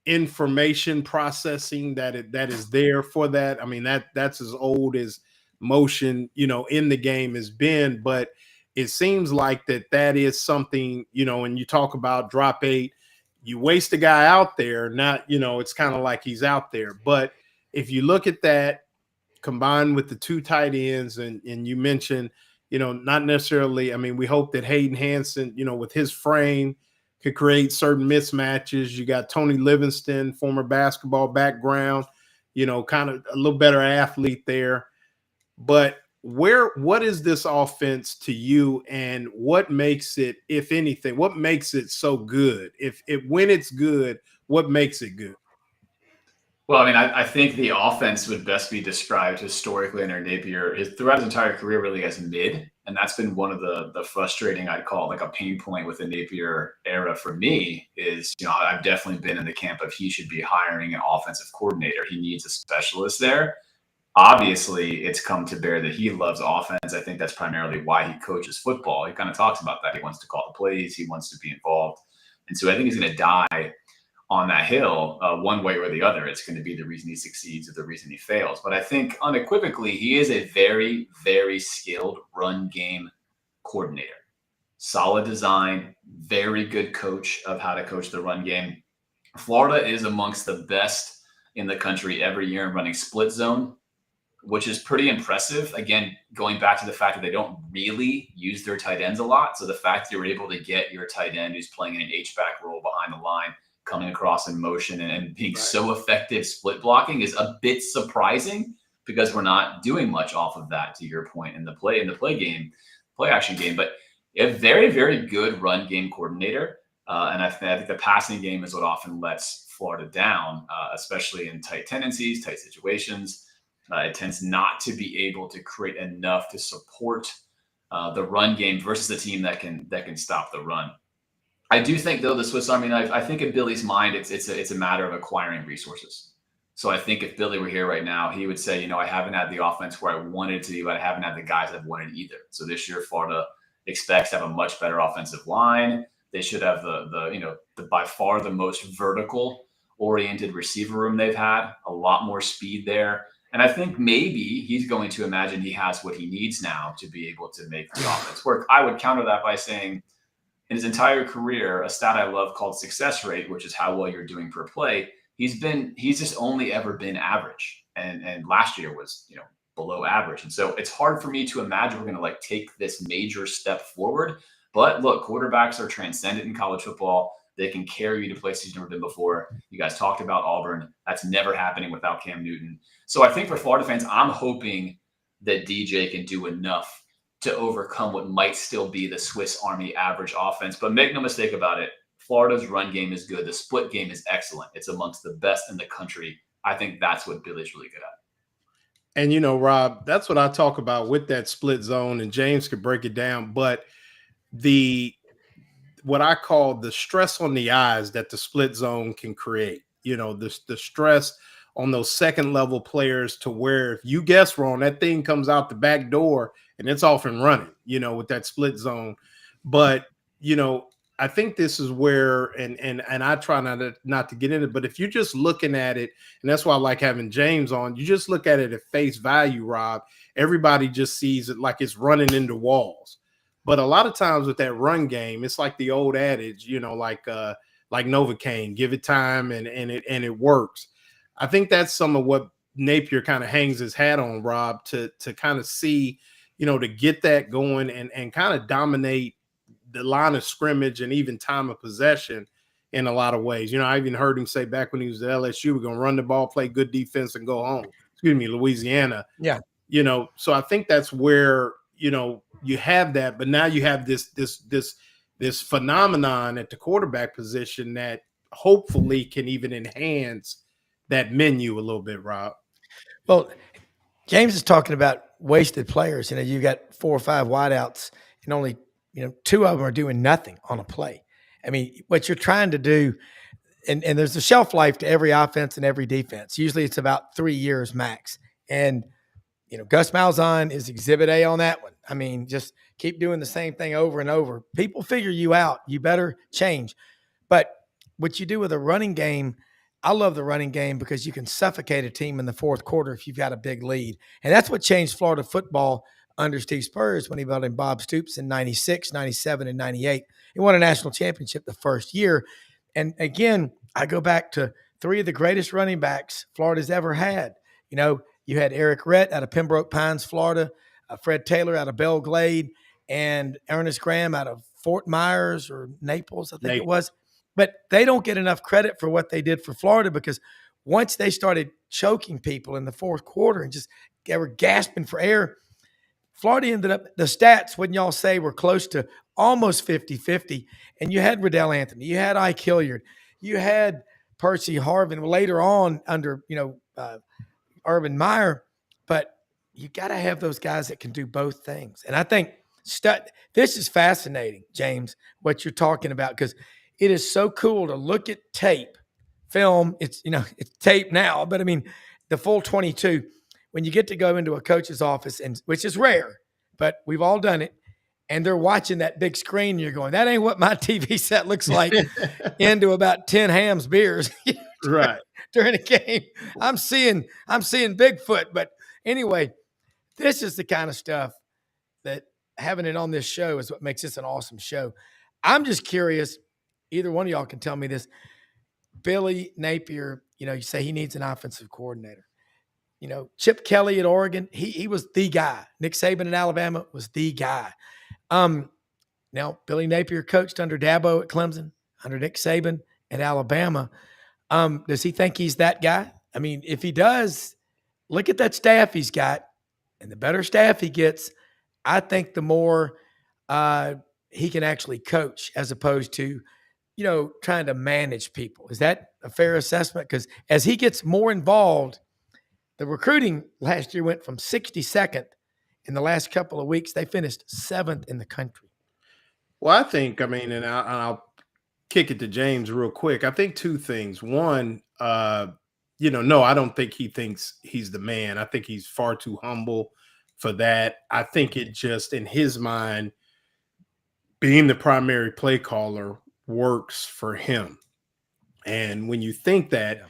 information processing that is there for that. I mean, that's as old as motion, in the game has been, but it seems like that is something, when you talk about drop 8, you waste a guy out there, not, it's kind of like he's out there. But if you look at that combined with the two tight ends, and you mentioned, not necessarily, I mean, we hope that Hayden Hansen, with his frame could create certain mismatches. You got Tony Livingston, former basketball background, kind of a little better athlete there. But what is this offense to you, and what makes it, if anything, what makes it so good? When it's good, what makes it good? Well, I mean, I think the offense would best be described historically under Napier throughout his entire career really as mid. And that's been one of the frustrating, I'd call it like a pain point with the Napier era for me is, I've definitely been in the camp of he should be hiring an offensive coordinator. He needs a specialist there. Obviously, it's come to bear that he loves offense. I think that's primarily why he coaches football. He kind of talks about that. He wants to call the plays, he wants to be involved. And so I think he's going to die on that hill one way or the other. It's going to be the reason he succeeds or the reason he fails. But I think unequivocally, he is a very, very skilled run game coordinator. Solid design, very good coach of how to coach the run game. Florida is amongst the best in the country every year in running split zone, which is pretty impressive. Again, going back to the fact that they don't really use their tight ends a lot. So the fact that you're able to get your tight end who's playing in an H-back role behind the line, coming across in motion and being so effective split blocking is a bit surprising because we're not doing much off of that, to your point, in the play action game. But a very, very good run game coordinator. And I think the passing game is what often lets Florida down, especially in tight tendencies, tight situations. It tends not to be able to create enough to support the run game versus a team that can stop the run. I do think, though, the Swiss Army knife, I think in Billy's mind, it's a matter of acquiring resources. So I think if Billy were here right now, he would say, I haven't had the offense where I wanted it to be, but I haven't had the guys I've wanted either. So this year, Florida expects to have a much better offensive line. They should have the by far the most vertical oriented receiver room they've had, a lot more speed there. And I think maybe he's going to imagine he has what he needs now to be able to make the offense work. I would counter that by saying, in his entire career, a stat I love called success rate, which is how well you're doing per play, he's just only ever been average. And last year was, below average. And so it's hard for me to imagine we're going to take this major step forward. But look, quarterbacks are transcendent in college football. They can carry you to places you've never been before. You guys talked about Auburn. That's never happening without Cam Newton. So I think for Florida fans, I'm hoping that DJ can do enough to overcome what might still be the Swiss Army average offense. But make no mistake about it, Florida's run game is good. The split game is excellent. It's amongst the best in the country. I think that's what Billy's really good at. And, Rob, that's what I talk about with that split zone, and James could break it down. But what I call the stress on the eyes that the split zone can create, the stress on those second level players to where if you guess wrong, that thing comes out the back door and it's off and running, with that split zone. But, I think this is where, and I try not to get in it, but if you're just looking at it, and that's why I like having James on, you just look at it at face value, Rob, everybody just sees it like it's running into walls. But a lot of times with that run game, it's like the old adage, like Novocaine, give it time and it works. I think that's some of what Napier kind of hangs his hat on, Rob, to kind of see, to get that going and kind of dominate the line of scrimmage and even time of possession in a lot of ways. I even heard him say back when he was at LSU, we're going to run the ball, play good defense, and go home. Excuse me, Louisiana. Yeah. So I think that's where, you have that, but now you have this phenomenon at the quarterback position that hopefully can even enhance that menu a little bit, Rob. Well, James is talking about wasted players. You got 4 or 5 wideouts and only, 2 of them are doing nothing on a play. I mean, what you're trying to do, and there's a shelf life to every offense and every defense. Usually it's about 3 years max. And, Gus Malzahn is exhibit A on that one. I mean, just keep doing the same thing over and over. People figure you out. You better change. But what you do with a running game, I love the running game because you can suffocate a team in the fourth quarter if you've got a big lead. And that's what changed Florida football under Steve Spurrier when he brought in Bob Stoops in 96, 97, and 98. He won a national championship the first year. And again, I go back to 3 of the greatest running backs Florida's ever had. You had Eric Rhett out of Pembroke Pines, Florida, Fred Taylor out of Belle Glade, and Ernest Graham out of Fort Myers or Naples, I think it was. But they don't get enough credit for what they did for Florida because once they started choking people in the fourth quarter and they were gasping for air, Florida ended up, the stats, wouldn't y'all say, were close to almost 50-50. And you had Riddell Anthony, you had Ike Hilliard, you had Percy Harvin later on under, Urban Meyer, but you got to have those guys that can do both things. And I think this is fascinating, James, what you're talking about, because it is so cool to look at tape, film. It's tape now, but I mean, the full 22, when you get to go into a coach's office, and which is rare, but we've all done it, and they're watching that big screen, and you're going, that ain't what my TV set looks like into about 10 Hams beers. Right. During a game. I'm seeing Bigfoot. But anyway, this is the kind of stuff that having it on this show is what makes this an awesome show. I'm just curious, either one of y'all can tell me this. Billy Napier, you say he needs an offensive coordinator. Chip Kelly at Oregon, he was the guy. Nick Saban at Alabama was the guy. Now Billy Napier coached under Dabo at Clemson, under Nick Saban at Alabama. Does he think he's that guy? I mean, if he does, look at that staff he's got, and the better staff he gets, I think the more he can actually coach as opposed to, trying to manage people. Is that a fair assessment? Because as he gets more involved, the recruiting last year went from 62nd. In the last couple of weeks, they finished 7th in the country. Well, I think, and I'll kick it to James real quick. I think two things. One, no, I don't think he thinks he's the man. I think he's far too humble for that. I think it just, in his mind, being the primary play caller works for him. And when you think that,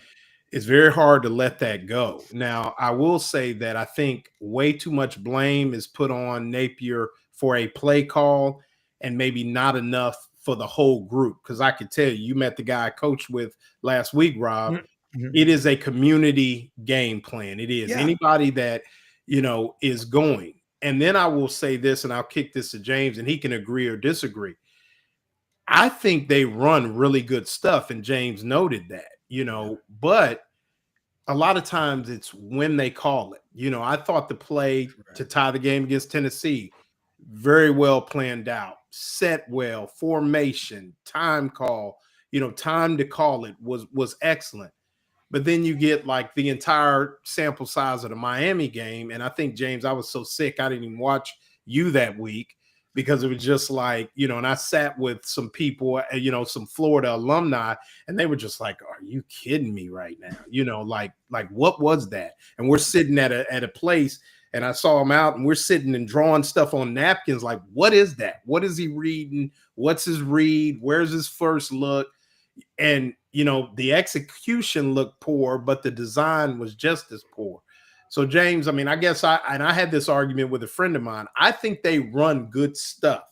it's very hard to let that go. Now, I will say that I think way too much blame is put on Napier for a play call and maybe not enough for the whole group. Because I could tell you met the guy I coached with last week, Rob. Mm-hmm. It is a community game plan. It is anybody that, is going. And then I will say this, and I'll kick this to James, and he can agree or disagree. I think they run really good stuff, and James noted that, but a lot of times it's when they call it. I thought the play to tie the game against Tennessee, very well planned out, set well, formation, time call, time to call it was excellent. But then you get like the entire sample size of the Miami game. And I think, James, I was so sick, I didn't even watch you that week because it was just like, and I sat with some people, some Florida alumni, and they were just like, are you kidding me right now? Like what was that? And we're sitting at a place, and I saw him out, and we're sitting and drawing stuff on napkins. Like, what is that? What is he reading? What's his read? Where's his first look? And, the execution looked poor, but the design was just as poor. So, James, I guess I had this argument with a friend of mine. I think they run good stuff.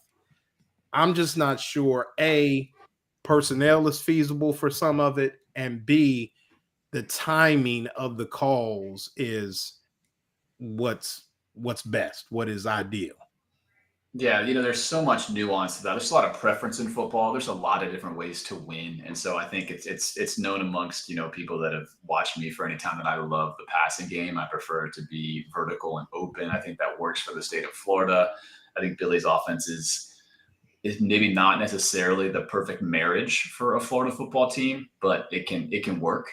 I'm just not sure, A, personnel is feasible for some of it, and B, the timing of the calls is what's best, what is ideal. Yeah, there's so much nuance to that. There's a lot of preference in football. There's a lot of different ways to win. And so I think it's known amongst, people that have watched me for any time that I love the passing game. I prefer it to be vertical and open. I think that works for the state of Florida. I think Billy's offense is maybe not necessarily the perfect marriage for a Florida football team, but it can work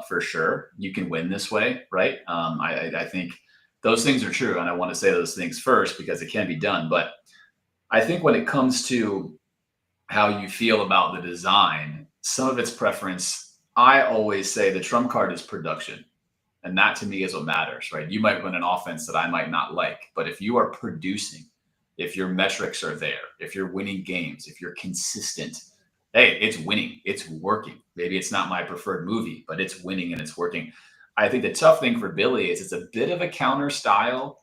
for sure. You can win this way, right? I think those things are true. And I want to say those things first because it can be done. But I think when it comes to how you feel about the design, some of its preference, I always say the trump card is production. And that to me is what matters, right? You might run an offense that I might not like, but if you are producing, if your metrics are there, if you're winning games, if you're consistent, hey, it's winning, it's working. Maybe it's not my preferred movie, but it's winning and it's working. I think the tough thing for Billy is it's a bit of a counter style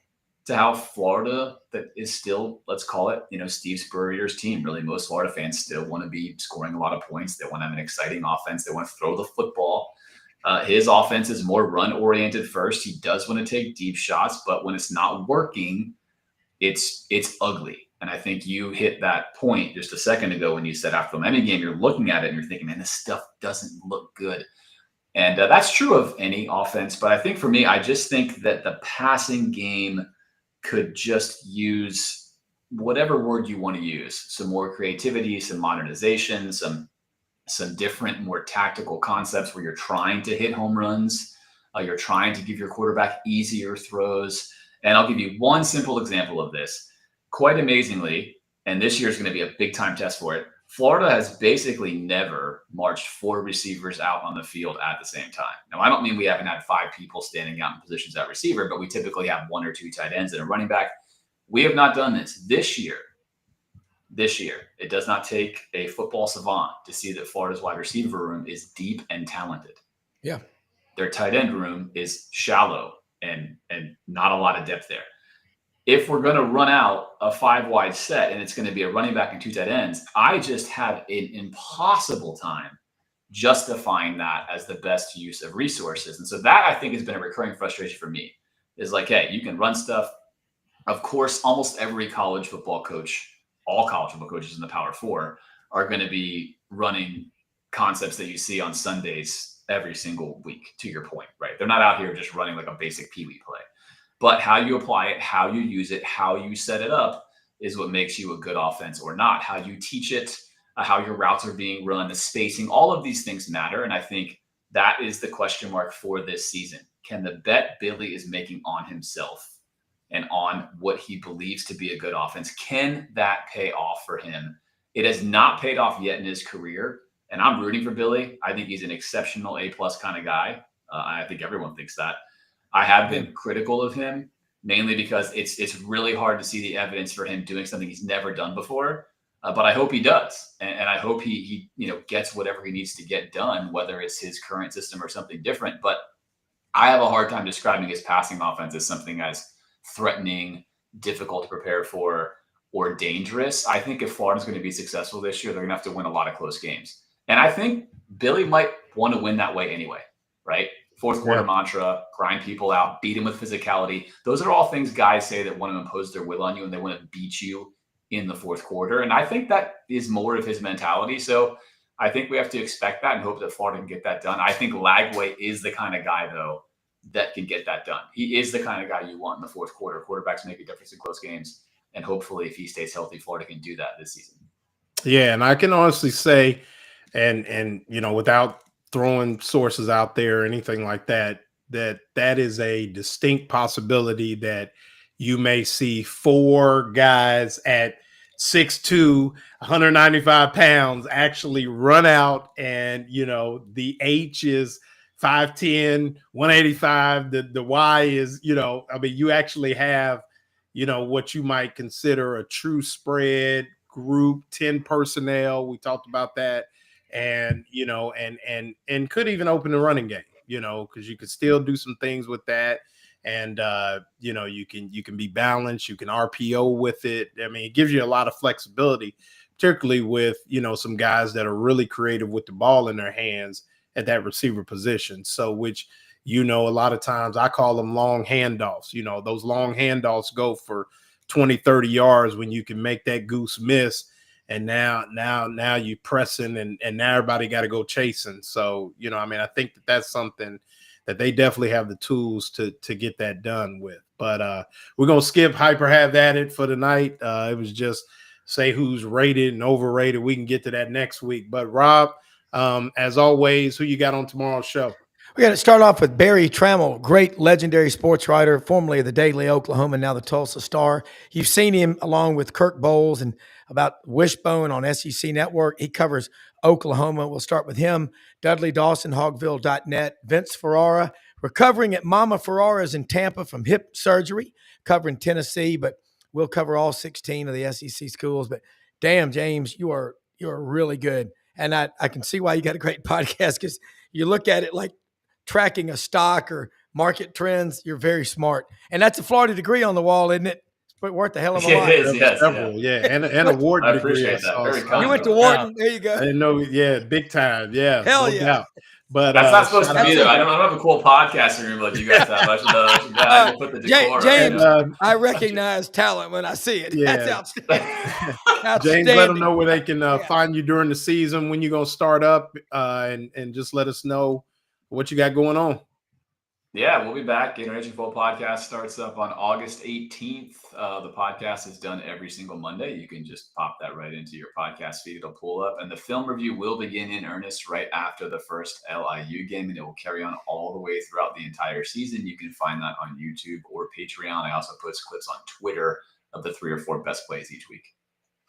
to how Florida, that is still, let's call it, Steve Spurrier's team. Really, most Florida fans still want to be scoring a lot of points. They want to have an exciting offense. They want to throw the football. His offense is more run-oriented first. He does want to take deep shots, but when it's not working, it's ugly. And I think you hit that point just a second ago when you said after the Miami game, you're looking at it and you're thinking, man, this stuff doesn't look good. And that's true of any offense. But I think for me, I just think that the passing game could just use whatever word you want to use, some more creativity, some modernization, some some different, more tactical concepts where you're trying to hit home runs. You're trying to give your quarterback easier throws. And I'll give you one simple example of this. Quite amazingly, and this year is going to be a big time test for it, Florida has basically never marched 4 receivers out on the field at the same time. Now, I don't mean we haven't had 5 people standing out in positions at receiver, but we typically have 1 or 2 tight ends and a running back. We have not done this this year. It does not take a football savant to see that Florida's wide receiver room is deep and talented. Yeah. Their tight end room is shallow and not a lot of depth there. If we're going to run out a 5-wide set and it's going to be a running back and 2 tight ends, I just have an impossible time justifying that as the best use of resources. And so that, I think, has been a recurring frustration for me, is like, hey, you can run stuff. Of course, almost every college football coach, all college football coaches in the Power 4 are going to be running concepts that you see on Sundays every single week, to your point, right? They're not out here just running like a basic peewee play. But how you apply it, how you use it, how you set it up is what makes you a good offense or not. How you teach it, how your routes are being run, the spacing, all of these things matter. And I think that is the question mark for this season. Can the bet Billy is making on himself and on what he believes to be a good offense, can that pay off for him? It has not paid off yet in his career. And I'm rooting for Billy. I think he's an exceptional A+ kind of guy. I think everyone thinks that. I have been critical of him, mainly because it's really hard to see the evidence for him doing something he's never done before. But I hope he does. And I hope he gets whatever he needs to get done, whether it's his current system or something different. But I have a hard time describing his passing offense as something as threatening, difficult to prepare for, or dangerous. I think if Florida's going to be successful this year, they're going to have to win a lot of close games. And I think Billy might want to win that way anyway, right? Fourth quarter mantra, grind people out, beat them with physicality. Those are all things guys say that want to impose their will on you and they want to beat you in the fourth quarter. And I think that is more of his mentality. So I think we have to expect that and hope that Florida can get that done. I think Lagway is the kind of guy, though, that can get that done. He is the kind of guy you want in the fourth quarter. Quarterbacks make a difference in close games. And hopefully, if he stays healthy, Florida can do that this season. Yeah, and I can honestly say, and without throwing sources out there or anything like that, that is a distinct possibility that you may see 4 guys at 6'2", 195 pounds actually run out, and the H is 5'10", 185. The Y is, you actually have, what you might consider a true spread group, 10 personnel. We talked about that. And and could even open the running game, because you could still do some things with that, and you can be balanced, you can RPO with it. I mean, it gives you a lot of flexibility, particularly with some guys that are really creative with the ball in their hands at that receiver position. So which a lot of times I call them long handoffs. Those long handoffs go for 20, 30 yards when you can make that goose miss. And now you pressing and now everybody got to go chasing. So, I think that's something that they definitely have the tools to get that done with. But we're going to skip Hyper Have At It for tonight. It was just say who's rated and overrated. We can get to that next week. But Rob, as always, who you got on tomorrow's show? We got to start off with Barry Trammell, great legendary sports writer, formerly of the Daily Oklahoma, now the Tulsa Star. You've seen him along with Kirk Bowles and about Wishbone on SEC Network. He covers Oklahoma. We'll start with him. Dudley Dawson, Hogville.net. Vince Ferrara, recovering at Mama Ferrara's in Tampa from hip surgery, covering Tennessee, but we'll cover all 16 of the SEC schools. But damn, James, you are really good. And I can see why you got a great podcast, because you look at it like tracking a stock or market trends. You're very smart. And that's a Florida degree on the wall, isn't it? It's worth a hell of a lot. It is, yes. Yeah. And a Wharton degree. I appreciate that. You went to Wharton. There you go. I didn't know. Yeah, big time. Yeah. Hell yeah. Doubt. But that's not supposed to be there. I don't have a cool podcasting room like you guys have. I should put the decor. James, I recognize talent when I see it. Yeah. That's outstanding. James, let them know where they can find you during the season, when you're going to start up, and just let us know what you got going on. Yeah, we'll be back. Gator Nation Football Podcast starts up on August 18th. The podcast is done every single Monday. You can just pop that right into your podcast feed. It'll pull up. And the film review will begin in earnest right after the first LIU game, and it will carry on all the way throughout the entire season. You can find that on YouTube or Patreon. I also post clips on Twitter of the 3 or 4 best plays each week.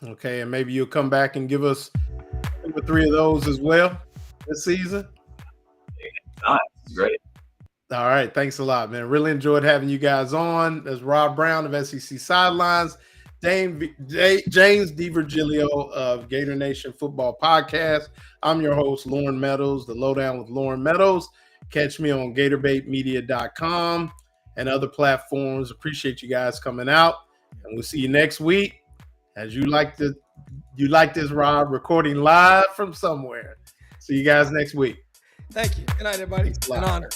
Okay, and maybe you'll come back and give us 2 or 3 of those as well this season. It's great. All right. Thanks a lot, man. Really enjoyed having you guys on. There's Rob Browne of SEC Sidelines, James D. Virgilio of Gator Nation Football Podcast. I'm your host, Loren Meadows, the Lowdown with Loren Meadows. Catch me on GatorBaitMedia.com and other platforms. Appreciate you guys coming out, and we'll see you next week. As you like this, Rob, recording live from somewhere. See you guys next week. Thank you. Good night, everybody. An honor.